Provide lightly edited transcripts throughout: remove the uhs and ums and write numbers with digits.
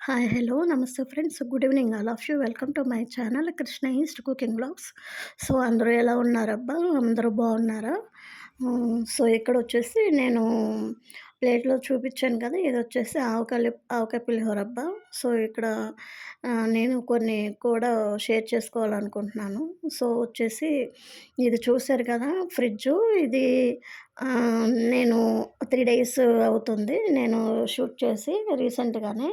Hi, hello, namaste friends. Good evening all of you. Welcome to my channel Krishna east cooking blogs. So అందరూ ఎలా ఉన్నారబ్బా? అందరూ బాగున్నారా? So ఇక్కడొచ్చేసి నేను ప్లేట్‌లో చూపిచ్చాను కదా! ఇదొచ్చేసి ఆవకాయ పులిహోర అబ్బా. సో ఇక్కడ నేను కొన్ని కూడా షేర్ చేసుకోవాలనుకుంటున్నాను. సో వచ్చేసి ఇది చూసారు కదా! ఫ్రిడ్జు ఇది నేను 3 డేస్ అవుతుంది నేను షూట్ చేసి రీసెంట్‌గానే.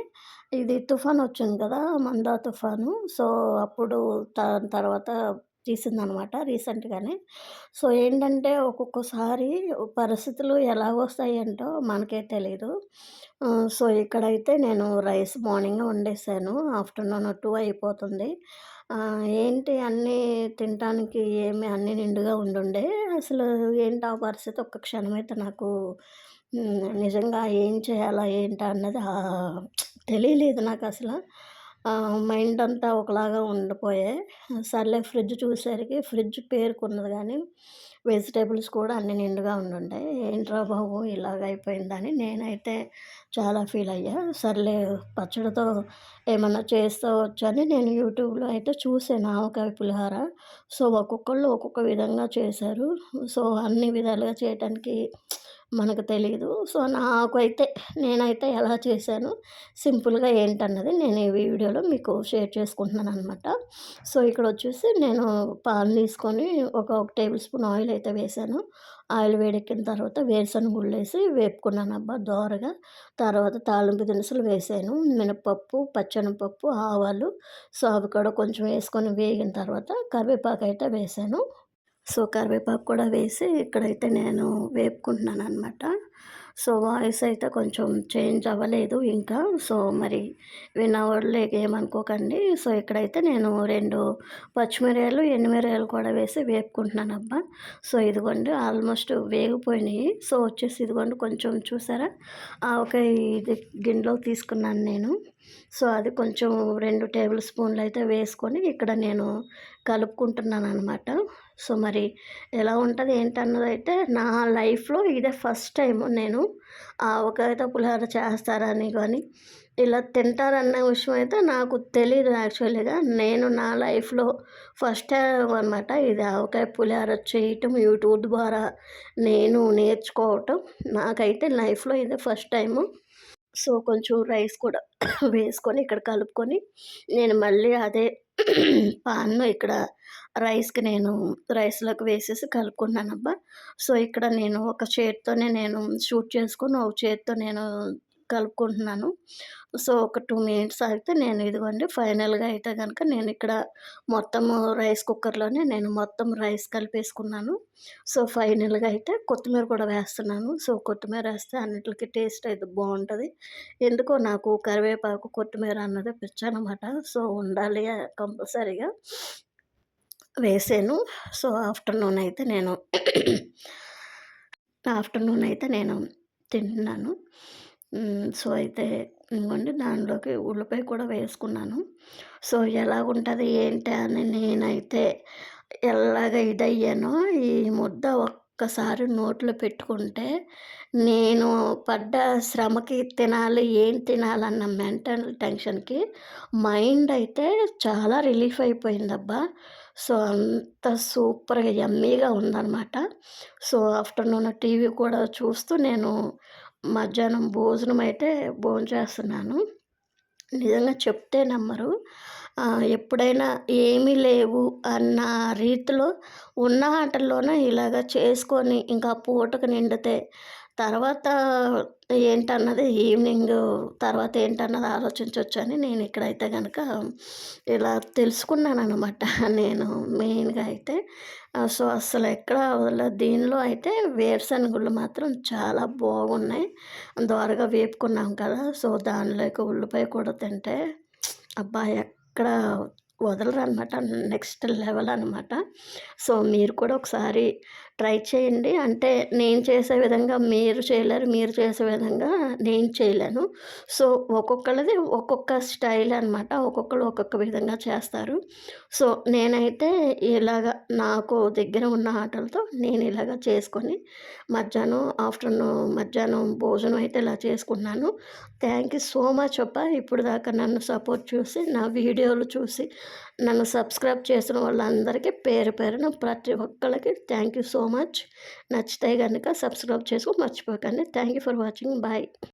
ఇది తుఫానొచ్చింది కదా! మందా తుఫాను. సో, అప్పుడు దాని తర్వాత తీసిందనమాట రీసెంట్‌గానే. సో, ఏంటంటే ఒక్కొక్కసారి పరిస్థితులు ఎలాగొస్తాయేంటో మనకే తెలీదు. సో, ఇక్కడైతే నేను రైస్ మార్నింగే వండేసాను. ఆఫ్టర్‌నూన్ 2 అయిపోతుంది. ఏంటి అన్నీ తినటానికి ఏమి అన్నీ నిండుగా ఉండుండే. అసలు ఏంటి ఆ పరిస్థితి ఒక్క క్షణమైతే నాకు నిజంగా ఏం చేయాలా ఏంటా అన్నది తెలియలేదు నాకసల. మైండ్ అంతా ఒకలాగా ఉండిపోయే. సర్లే ఫ్రిడ్జ్ చూసేసరికి ఫ్రిడ్జ్ పేరుకున్నది గానీ, వెజిటబుల్స్ కూడా అన్నీ నిండుగా ఉండుంటాయి. ఏంట్రా బాబు! ఇలాగయిపోయిందని నేనైతే చాలా ఫీలయ్యా. సర్లే పచ్చడితో ఏమన్నా చేసుకోవచ్చని నేను యూట్యూబ్‌లో అయితే చూసాను ఆవకాయ పులిహోర. సో, ఒక్కొక్కళ్ళు ఒక్కొక్క విధంగా చేశారు. సో, అన్ని విధాలుగా చేయటానికి మనకు తెలీదు. సో, నేనైతే ఎలా చేశాను, సింపుల్‌గా ఏంటన్నది నేను ఈ వీడియోలో మీకు షేర్ చేసుకుంటున్నాననమాట. సో, ఇక్కడొచ్చేసి నేను పాలు తీసుకొని ఒక టేబుల్ స్పూన్ ఆయిల్ అయితే వేశాను. ఆయిల్ వేడెక్కిన తర్వాత వేరుశనగ గుళ్ళేసి వేపుకున్నానబ్బా దోరగా. తర్వాత తాలింపు దినుసులు వేశాను. మినపప్పు, పచ్చెనపప్పు, ఆవాలు. సో, అవి కూడా కొంచెం వేసుకొని వేగిన తర్వాత కరివేపాకయితే వేశాను. సో, కరివేపాకు కూడా వేసి ఇక్కడైతే నేను వేపుకుంటున్నాననమాట. సో, వాయిస్ అయితే కొంచెం చేంజ్ అవ్వలేదు ఇంకా. సో, మరి విన్నవాళ్ళు ఏమనుకోకండి. సో, ఇక్కడైతే నేను 2 పచ్చిమిరియాలు, ఎండుమిరియాలు కూడా వేసి వేపుకుంటున్నానబ్బా. సో, ఇదిగోండి ఆల్మోస్ట్ వేగిపోయినాయి. సో, వచ్చేసి ఇదిగోండి కొంచెం చూసారా ఆవకాయ ఇది గిన్నెలోకి తీసుకున్నాను నేను. సో, అది కొంచెం 2 టేబుల్ స్పూన్‌లయితే వేసుకొని ఇక్కడ నేను కలుపుకుంటున్నాననమాట. సో, మరి ఎలా ఉంటది ఏంటన్నదైతే నా లైఫ్‌లో ఇదే ఫస్ట్ టైము నేను ఆవకాయతో పులిహోర చేస్తారని గానీ, ఇలా తింటారన్న విషయం అయితే నాకు తెలీదు యాక్చువల్‌గా. నేను నా లైఫ్‌లో ఫస్ట్ టైం అనమాట ఇది ఆవకాయ పులిహోర చేయటం యూట్యూబ్ ద్వారా నేను నేర్చుకోవటం. నాకైతే లైఫ్‌లో ఇదే ఫస్ట్ టైము. సో, కొంచెం రైస్ కూడా వేసుకొని ఇక్కడ కలుపుకొని నేను మళ్ళీ అదే పాన్‌లో ఇక్కడ రైస్‌లోకి వేసేసి కలుపుకున్నానబ్బా. సో, ఇక్కడ నేను ఒక చేత్తోనే నేను షూట్ చేసుకొని, ఒక చేత్తో నేను కలుపుకుంటున్నాను. సో, ఒక 2 మినిట్స్ ఆగితే నేను ఇదిగోండి ఫైనల్‌గా అయితే గనక నేనిక్కడ మొత్తము రైస్ కుక్కర్‌లోనే నేను మొత్తం రైస్ కలిపేసుకున్నాను. సో, ఫైనల్‌గా అయితే కొత్తిమీర కూడా వేస్తున్నాను. సో, కొత్తిమీరేస్తే అన్నిట్లికి టేస్ట్ అయితే బావుంటది. ఎందుకో నాకు కరివేపాకు, కొత్తిమీర అన్నది పిచ్చనమాట. సో, ఉండాలి కంపల్సరీగా వేసాను. సో, ఆఫ్టర్‌నూన్ అయితే నేను తింటున్నాను. సో, అయితే ఇదిగోండి దానిలోకి ఉల్లిపాయ కూడా వేసుకున్నాను. సో, ఎలాగుంటది ఏంటి అని నేనైతే ఎలాగ ఇదయ్యానో ఈ ముద్ద ఒక్కసారి నోట్లో పెట్టుకుంటే నేను పడ్డ శ్రమకి తినాలి, ఏం తినాలన్న మెంటల్ టెన్షన్‌కి మైండ్ అయితే చాలా రిలీఫ్ అయిపోయిందబ్బా. సో, అంత సూపర్‌గా యమ్మీగా ఉందనమాట. సో, ఆఫ్టర్‌నూన్ టీవీ కూడా చూస్తూ నేను మధ్యాహ్నం భోజనం అయితే భోంచేస్తున్నాను. నిజంగా చెప్తే నమ్మరు. ఎప్పుడైనా ఏమీ లేవు అన్న రీతిలో ఉన్న ఆటల్లోనే ఇలాగ చేసుకొని ఇంకా పూటకు నిండితే తర్వాత ఏంటన్నది ఈవినింగు తర్వాత ఏంటన్నది ఆలోచించొచ్చని నేను ఇక్కడైతే గనక ఇలా తెలుసుకున్నాననమాట. నేను మెయిన్‌గా అయితే సో, అస్సలెక్కడ వదలలేదు. దీనిలో అయితే వేరుశనగుళ్ళు మాత్రం చాలా బాగున్నాయి. దోరగా వేపుకున్నాం కదా! సో, దానిలోకి ఉల్లిపాయ కూడా తింటే అబ్బా! ఎక్కడ వదలరనమాట. నెక్స్ట్ లెవెల్ అనమాట. సో, మీరు కూడా ఒకసారి ట్రై చేయండి. అంటే నేను చేసే విధంగా మీరు చేయలేరు. మీరు చేసే విధంగా నేను చేయలేను. సో, ఒక్కొక్కళ్ళది ఒక్కొక్క స్టైల్ అనమాట. ఒక్కొక్కళ్ళు ఒక్కొక్క విధంగా చేస్తారు. సో, నేనైతే ఇలాగ నాకు దగ్గర ఉన్న ఆటలతో నేను ఇలాగ చేసుకొని మధ్యాహ్నం భోజనం అయితే ఇలా చేసుకున్నాను. థ్యాంక్ యూ సో మచ్ అబ్బా! ఇప్పుడు దాకా నన్ను సపోర్ట్ చూసి, నా వీడియోలు చూసి, నన్ను సబ్స్క్రైబ్ చేసిన వాళ్ళందరికీ పేరు పేరున ప్రతి ఒక్కళ్ళకి థ్యాంక్ యూ సో మచ్. నచ్చితే గనుక సబ్స్క్రైబ్ చేసుకో మర్చిపోకండి. Thank you for watching. Bye.